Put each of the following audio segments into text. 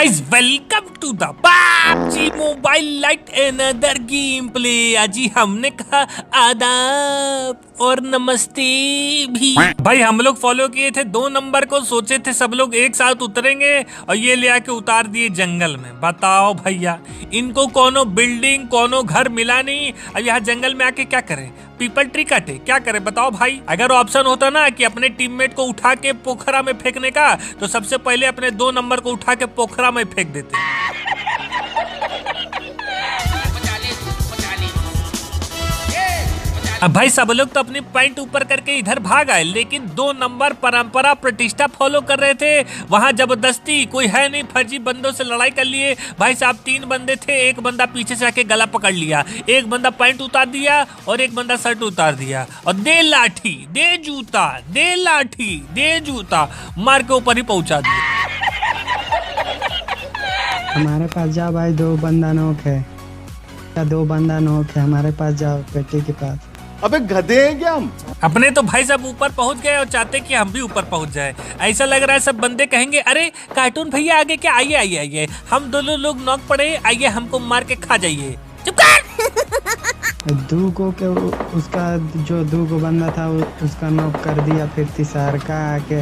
Guys welcome to the PUBG mobile lite another game play. अजी हमने कहा आदाब और नमस्ते भी। भाई हम लोग फॉलो किए थे 2 नंबर को, सोचे थे सब लोग एक साथ उतरेंगे और ये ले आके उतार दिए जंगल में। बताओ भैया, इनको कोनो बिल्डिंग कोनो घर मिला नहीं, अब यहाँ जंगल में आके क्या करें? पीपल ट्री काटे, क्या करें बताओ भाई। अगर ऑप्शन होता ना कि अपने टीममेट को उठा के पोखरा में फेंकने का, तो सबसे पहले अपने 2 नंबर को उठा के पोखरा में फेंक देते। अब भाई सब लोग तो अपनी पॉइंट ऊपर करके इधर भाग आए, लेकिन 2 नंबर परंपरा प्रतिष्ठा फॉलो कर रहे थे। वहां जबरदस्ती कोई है नहीं, फर्जी बंदों से लड़ाई कर लिए। भाई साहब 3 बंदे थे, एक बंदा पीछे से आके गला पकड़ लिया, एक बंदा पैंट उतार दिया और एक बंदा शर्ट उतार दिया और दे लाठी दे जूता, दे लाठी दे जूता मार के ऊपर ही पहुंचा दिया। हमारे पास जाओ भाई, 2 बंदा नोक है, 2 बंदा नोक है, हमारे पास जाओ पेटी के पास। अबे गधे हैं क्या हम? अपने तो भाई सब ऊपर पहुंच गए और चाहते कि हम भी ऊपर पहुंच जाए। ऐसा लग रहा है सब बंदे कहेंगे अरे कार्टून भैया आगे क्या, आइए आइए आइए, हम दोनों लोग नॉक पड़े, आइए हमको मार के खा जाइए। चुप कर। दूगो के उसका जो 2 बंदा था उसका नॉक कर दिया, फिर तीसर का आके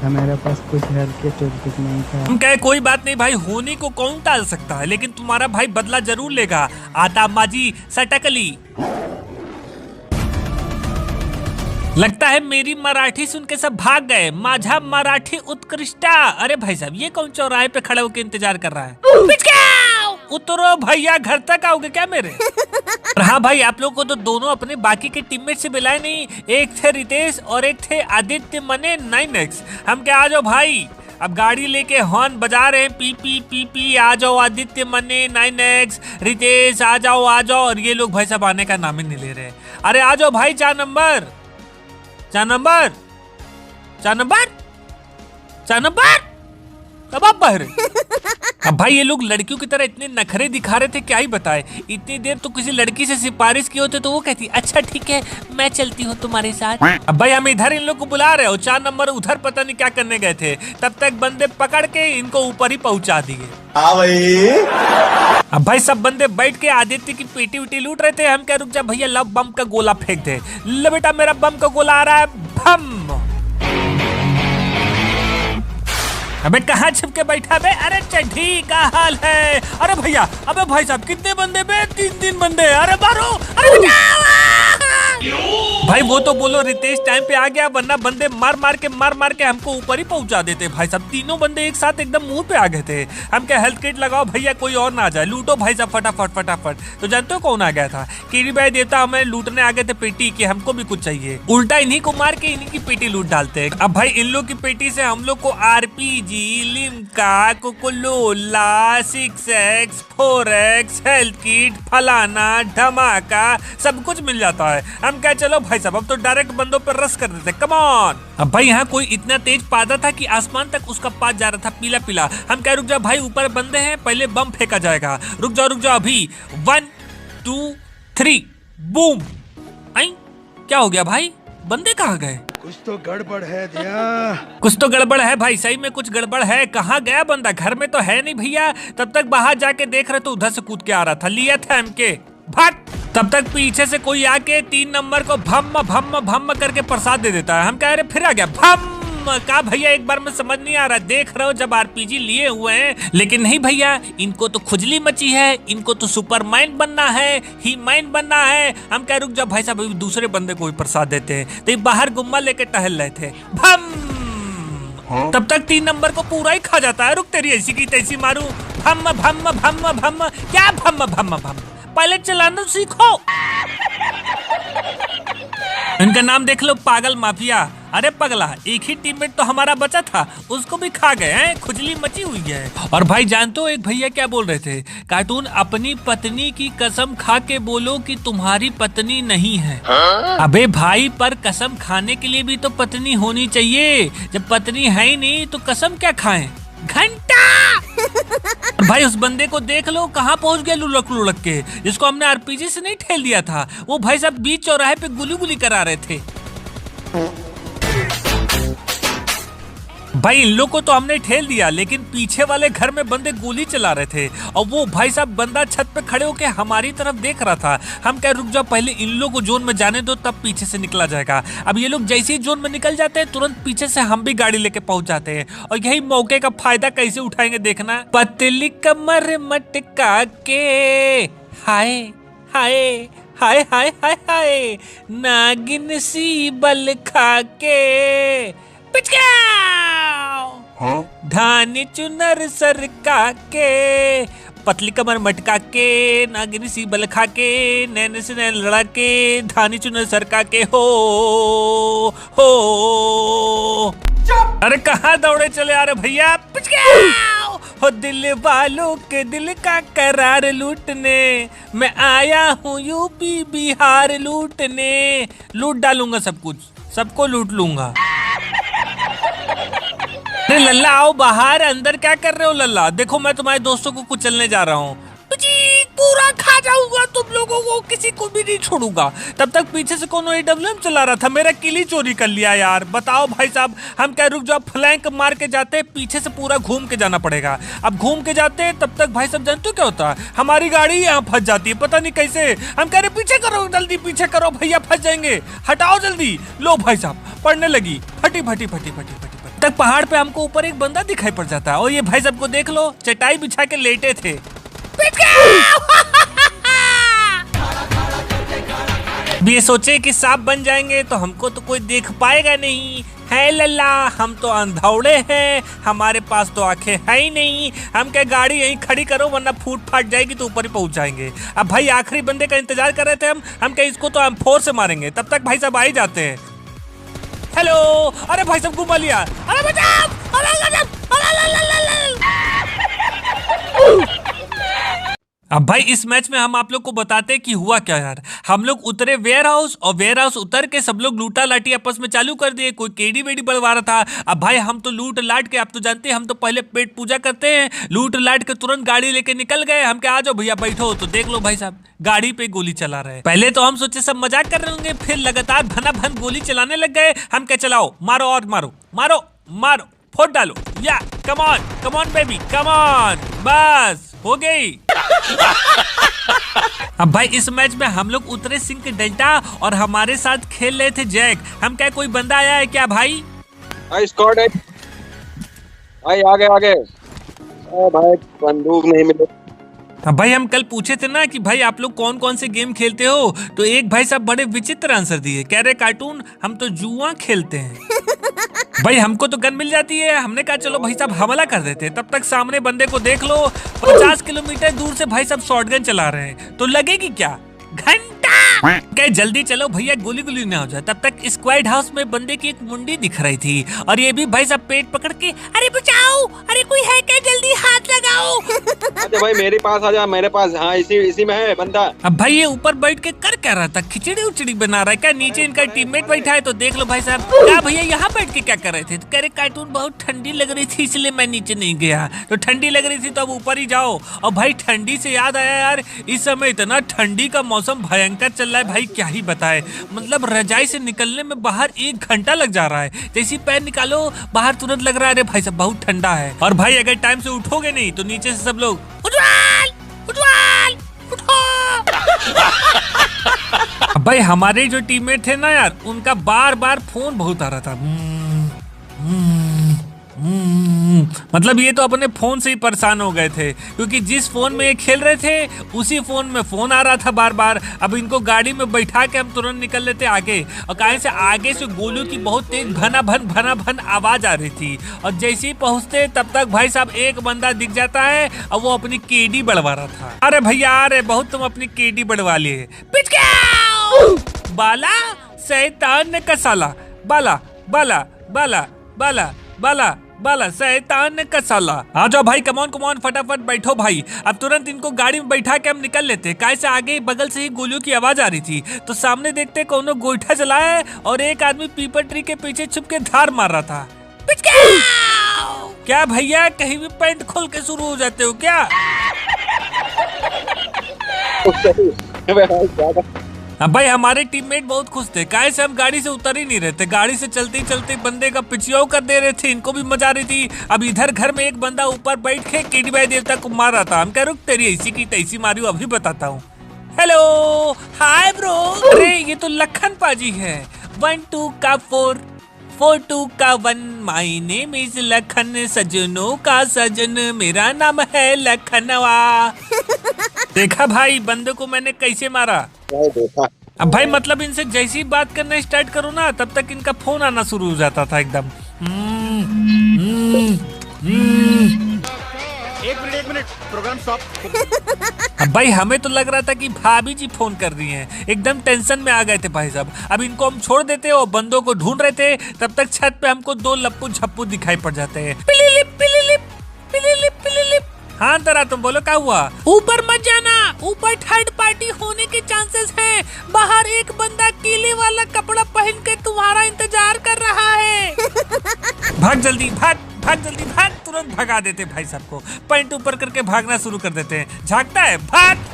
हमारे पास कुछ हेल्थ के टूल नहीं था। हम कहे कोई बात नहीं भाई, होने को कौन टाल सकता है, लेकिन तुम्हारा भाई बदला जरूर लेगा। आता माजी सटकली। लगता है मेरी मराठी सुन के सब भाग गए। माझा मराठी उत्कृष्टा। अरे भाई साहब ये कौन चौराहे पे खड़े होकर इंतजार कर रहा है? उतरो भैया, घर तक आओगे क्या मेरे? हाँ भाई, आप लोग को तो दोनों अपने बाकी के टीममेट से मिलाए नहीं। एक थे रितेश और एक थे आदित्य मने 9x। हम क्या आ जाओ भाई, अब गाड़ी लेके हॉर्न बजा रहे हैं, पी पी पी पी। आ जाओ आदित्य मने 9x, रितेश आ जाओ आ जाओ। और ये लोग भाई साहब आने का नाम ही नहीं ले रहे। अरे आ जाओ भाई, 4 नंबर 4 नंबर 4 नंबर 4 नंबर। कब आप बहरे? अब भाई ये लोग लड़कियों की तरह इतने नखरे दिखा रहे थे, क्या ही बताए। इतनी देर तो किसी लड़की से सिफारिश की होते तो वो कहती अच्छा ठीक है मैं चलती हूँ तुम्हारे साथ। अब भाई हम इधर इन लोग को बुला रहे हो, 4 नंबर उधर पता नहीं क्या करने गए थे, तब तक बंदे पकड़ के इनको ऊपर ही पहुंचा दिए। अब भाई सब बंदे बैठ के आदित्य की पेटी उटी लूट रहे थे। हम क्या रुक जा भैया, लव बम का गोला फेंक दे। लो बेटा मेरा बम का गोला आ रहा है, भम। अबे कहाँ छिप के बैठा बे? अरे चड्ढी का हाल है? अरे भैया, अबे भाई साहब कितने बंदे बे? 3 बंदे। अरे मारो, अरे भाई वो तो बोलो रितेश टाइम पे आ गया, वरना बंदे मार मार के हमको ऊपर ही पहुंचा देते। भाई साहब तीनों बंदे एक साथ एकदम मुंह पे आ गए थे। हम क्या हेल्थ किट लगाओ भैया, कोई और ना आ जाए। लूटो भाई साहब फटाफट फटाफट। तो जानते हो कौन आ गया था? कीरी भाई देवता हमें लूटने आ गए थे पेटी की, हमको भी कुछ चाहिए। उल्टा इन्हीं को मार के इन्हीं की पेटी लूट डालते। अब भाई इन लोग की पेटी से हम लोग को RPG, Limca, Coca Cola, 6x, 4x, health kit, फलाना धमाका सब कुछ मिल जाता है। हम क्या चलो भाई साहब अब तो डायरेक्ट बंदों पर रस कर देते। Come on. अब भाई यहाँ कोई इतना तेज पादा था कि आसमान तक उसका पाद जा रहा था, पीला पीला। हम क्या रुक जाओ भाई, ऊपर बंदे हैं, पहले बम फेंका जाएगा। रुक जाओ अभी। 1 2 3 बूम। आई क्या हो गया भाई, बंदे कहाँ गए? कुछ तो गड़बड़ है दिया। कुछ तो गड़बड़ है भाई, सही में कुछ गड़बड़ है। कहाँ गया बंदा? घर में तो है नहीं भैया। तब तक बाहर जाके देख रहे तो उधर से कूद के आ रहा था, लिया था हमके भाग। तब तक पीछे से कोई आके 3 नंबर को भम भम भम करके प्रसाद दे देता है। हम कह रहे फिर आ गया भम का भैया, एक बार में समझ नहीं आ रहा। देख रहे हो जब RPG लिए हुए हैं, लेकिन नहीं भैया, इनको तो खुजली मची है, इनको तो सुपर माइंड बनना है, ही माइंड बनना है। हम क्या रुक जाओ भाई साहब, दूसरे बंदे को भी प्रसाद देते हैं। तो ये बाहर गुम्मा लेके टहल रहे थे, भम। तब तक 3 नंबर को पूरा ही खा जाता है। रुक तेरी ऐसी की तैसी मारू, भम भम भम भम। क्या भम भम भम? पायलट चलाना सीखो। इनका नाम देख लो, पागल माफिया। अरे पगला, एक ही टीममेट तो हमारा बचा था, उसको भी खा गए हैं, खुजली मची हुई है। और भाई जानते हो एक भैया क्या बोल रहे थे? कार्टून अपनी पत्नी की कसम खा के बोलो कि तुम्हारी पत्नी नहीं है। अबे भाई पर कसम खाने के लिए भी तो पत्नी होनी चाहिए। जब पत्नी है ही नहीं तो कसम क्या खाएं? घंटा। भाई उस बंदे को देख लो, कहाँ पहुंच गया लुढ़क लुढ़क के, जिसको हमने RPG से नहीं ठेल दिया था। वो भाई साहब बीच चौराहे पे गुली गुली करा रहे थे। भाई इन लोग को तो हमने ठेल दिया, लेकिन पीछे वाले घर में बंदे गोली चला रहे थे और वो भाई साहब बंदा छत पे खड़े होके हमारी तरफ देख रहा था। हम कह रुक जाओ, पहले इन लोग को जोन में जाने दो, तब पीछे से निकला जाएगा। अब ये लोग जैसे ही जोन में निकल जाते हैं तुरंत पीछे से हम भी गाड़ी लेके पहुंच जाते हैं और यही मौके का फायदा कैसे उठाएंगे देखना। पतली कमर मटका के हाय हाय हाय हाय हाय हाय, नागिन सी बल खा के धानी चुनर सरका के, पतली कमर मटका के, नागिनी सी बल खा के, नैन से नैन लड़ा के, धानी चुनर सरका के हो। अरे कहाँ दौड़े चले आ रहे भैया, हो दिल वालों के दिल का करार लूटने, मैं आया हूँ यूपी बिहार लूटने। लूट डालूंगा सब कुछ, सबको लूट लूंगा। अरे लल्ला आओ बाहर, अंदर क्या कर रहे हो लल्ला? देखो मैं तुम्हारे दोस्तों को कुचलने जा रहा हूँ, पूरा खा जाऊंगा तुम लोगों को, किसी को भी नहीं छोड़ूंगा। तब तक पीछे से कोनो AWM चला रहा था, मेरा किली चोरी कर लिया यार। बताओ भाई साहब, हम क्या रुक जाओ, फ्लैंक मार के जाते, पीछे से पूरा घूम के जाना पड़ेगा। अब घूम के जाते तब तक भाई साहब जानते हो क्या होता है, हमारी गाड़ी यहाँ फंस जाती है, पता नहीं कैसे। हम कह रहे पीछे करो, जल्दी पीछे करो भैया, फंस जाएंगे, हटाओ जल्दी। लो भाई साहब पड़ने लगी, फटी फटी फटी फटी फटी तक पहाड़ पे हमको ऊपर एक बंदा दिखाई पड़ जाता है और ये भाई साहब को देख लो, चटाई बिछा के लेटे थे। ये सोचे कि सांप बन जाएंगे तो हमको तो कोई देख पाएगा नहीं है लल्ला, हम तो अंधौड़े हैं, हमारे पास तो आंखें है ही नहीं। हम क्या गाड़ी यहीं खड़ी करो वरना फूट फाट जाएगी तो ऊपर ही पहुंच जाएंगे। अब भाई आखिरी बंदे का इंतजार कर रहे थे हम क्या इसको तो M4 से मारेंगे, तब तक भाई साहब आ ही जाते हैं। हेलो, अरे भाई साहब घुमा लिया, अरे बचाओ, अब भाई इस मैच में हम आप लोग को बताते हैं कि हुआ क्या यार। हम लोग उतरे वेयर हाउस और वेयर हाउस उतर के सब लोग लूटा लाटी आपस में चालू कर दिए, कोई केडी वेडी बढ़वा रहा था। अब भाई हम तो लूट लाट के, आप तो जानते हैं हम तो पहले पेट पूजा करते हैं, लूट लाट के तुरंत गाड़ी लेके निकल गए। हम क्या आ जाओ भैया बैठो, तो देख लो भाई साहब गाड़ी पे गोली चला रहे। पहले तो हम सोचे सब मजाक कर रहे होंगे, फिर लगातार भना भन गोली चलाने लग गए। हम क्या चलाओ, मारो और मारो, मारो मारो, फोड़ डालो, या come on baby, come on, बस हो गई। अब भाई इस मैच में हम लोग उतरे सिंक डेल्टा और हमारे साथ खेल रहे थे जैक। हम क्या कोई बंदा आया है क्या भाई? स्क्वाड है भाई, आगे भाई, बंदूक नहीं मिले। अब भाई हम कल पूछे थे ना कि भाई आप लोग कौन कौन से गेम खेलते हो, तो एक भाई साहब बड़े विचित्र आंसर दिए, कह रहे कार्टून हम तो जुआ खेलते हैं। भाई हमको तो गन मिल जाती है, हमने कहा चलो भाई साहब हमला कर देते हैं। तब तक सामने बंदे को देख लो, 50 किलोमीटर दूर से भाई साहब शॉटगन चला रहे हैं, तो लगेगी क्या घंटा। कहे जल्दी चलो भैया गोली गोली ना हो जाए। तब तक स्क्वाड हाउस में बंदे की एक मुंडी दिख रही थी और ये भी भाई साहब पेट पकड़ के अरे बचाओ, अरे कोई है क्या, जल्दी हाथ लगाओ। अरे भाई मेरे पास आ जा, मेरे पास, हाँ इसी में है बंदा। अब भाई ये ऊपर बैठ के कर क्या रहा था, खिचड़ी उचड़ी बना रहा है क्या? नीचे इनका टीममेट बैठा है, तो देख लो भाई साहब। क्या भैया यहाँ बैठ के क्या कर रहे थे? तो कह रहे कार्टून बहुत ठंडी लग रही थी इसलिए मैं नीचे नहीं गया। तो ठंडी लग रही थी तो अब ऊपर ही जाओ। और भाई ठंडी से याद आया यार, इस समय इतना ठंडी का मौसम भयंकर चल रहा है भाई, क्या ही बताए। मतलब रजाई से निकलने में बाहर 1 घंटा लग जा रहा है, जैसे पैर निकालो बाहर तुरंत लग रहा है अरे भाई साहब बहुत ठंडा है। और भाई अगर टाइम से उठोगे नहीं तो नीचे से सब लोग उठवाल उठो। भाई हमारे जो टीममेट थे ना यार, उनका बार बार फोन बहुत आ रहा था। मतलब ये तो अपने फोन से ही परेशान हो गए थे, क्योंकि जिस फोन में ये खेल रहे थे उसी फोन में फोन आ रहा था बार बार। अब इनको गाड़ी में बैठा के हम तुरंत निकल लेते आगे, और कहीं से आगे से गोलियों की बहुत तेज भना भन आवाज आ रही थी। और जैसे ही पहुंचते तब तक भाई साहब एक बंदा दिख जाता है और वो अपनी केडी बढ़वा रहा था। अरे भैया अरे बहुत तुम अपनी केडी बढ़वा लिए। बाला शैतान का साला, बाला बाला बाला बाला बाला बाला शैतान का साला। आ जाओ भाई, कमॉन फटाफट बैठो भाई। अब तुरंत इनको गाड़ी में बैठा के हम निकल लेते। काय से आगे बगल से ही गोलियों की आवाज आ रही थी, तो सामने देखते कोनो गोईठा चलाया है और एक आदमी पीपल ट्री के पीछे छुप के धार मार रहा था। क्या भैया कहीं भी पैंट खोल के शुरू हो जाते हो क्या? अब भाई हमारे टीममेट बहुत खुश थे, काहे से हम गाड़ी से उतर ही नहीं रहे थे, गाड़ी से चलते ही चलते बंदे का पिछियाव कर दे रहे थे, इनको भी मजा आ रही थी। अब इधर घर में एक बंदा ऊपर बैठ के किडी भाई देवता को मार रहा था। हम कह रुक तेरी ऐसी की तैसी मारी अभी बताता हूँ। Hello hi bro. अरे ये तो लखन पाजी है। 1 2 का 4 4 2 का 1 माय नेम इज लखन, सजनों का सजन मेरा नाम है लखनवा। देखा भाई बंदे को मैंने कैसे मारा। देखा अब भाई मतलब इनसे जैसी ही बात करना स्टार्ट करूँ ना तब तक इनका फोन आना शुरू हो जाता था एकदम। एक मिनट प्रोग्राम स्टॉप। अब भाई हमें तो लग रहा था कि भाभी जी फोन कर रही हैं, एकदम टेंशन में आ गए थे भाई साहब। अब इनको हम छोड़ देते और बंदों को ढूंढ रहे थे, तब तक छत पे हमको 2 लप्पू झप्पू दिखाई पड़ जाते हैं। पिलिलिप पिलिलिप पिलिलिप पिलिलिप। हाँ तरा तुम बोलो क्या हुआ। ऊपर मत जाना, ऊपर थर्ड पार्टी होने के चांसेस हैं। बाहर एक बंदा कीले वाला कपड़ा पहन के तुम्हारा इंतजार कर रहा है। भाग जल्दी भाग, भाग जल्दी भाग, तुरंत भगा देते भाई साहब को। पैंट ऊपर करके भागना शुरू कर देते हैं। झांकता है भाग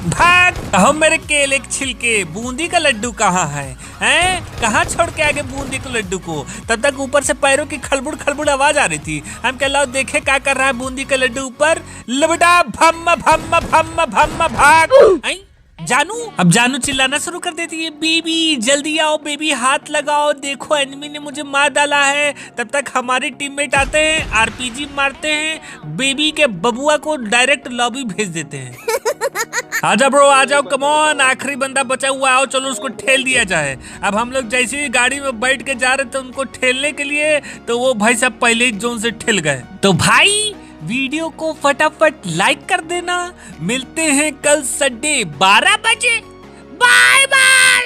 भाग। हम मेरे केले के छिलके, बूंदी का लड्डू कहाँ है? हैं कहाँ छोड़ के आगे बूंदी के लड्डू को? तब तक ऊपर से पैरों की खलबुड़ खलबुड़ आवाज आ रही थी। हम कह लो देखे क्या कर रहा है बूंदी का लड्डू ऊपर। लबड़ा भम्म भम्म भम्म भम्म भाग। आई जानू। अब जानू चिल्लाना शुरू कर देती है, बेबी जल्दी आओ, बेबी हाथ लगाओ, देखो एनिमी ने मुझे मार डाला है। तब तक हमारे टीममेट आते हैं, आरपीजी मारते हैं, बेबी के बबुआ को डायरेक्ट लॉबी भेज देते हैं। आजा ब्रो आ जाओ, कम ऑन, आखिरी बंदा बचा हुआ, आओ चलो उसको ठेल दिया जाए। अब हम लोग जैसे ही गाड़ी में बैठ के जा रहे थे उनको ठेलने के लिए, तो वो भाई साहब पहले ही जोन से ठेल गए। तो भाई वीडियो को फटाफट लाइक कर देना। मिलते हैं कल संडे 12 बजे। Bye bye.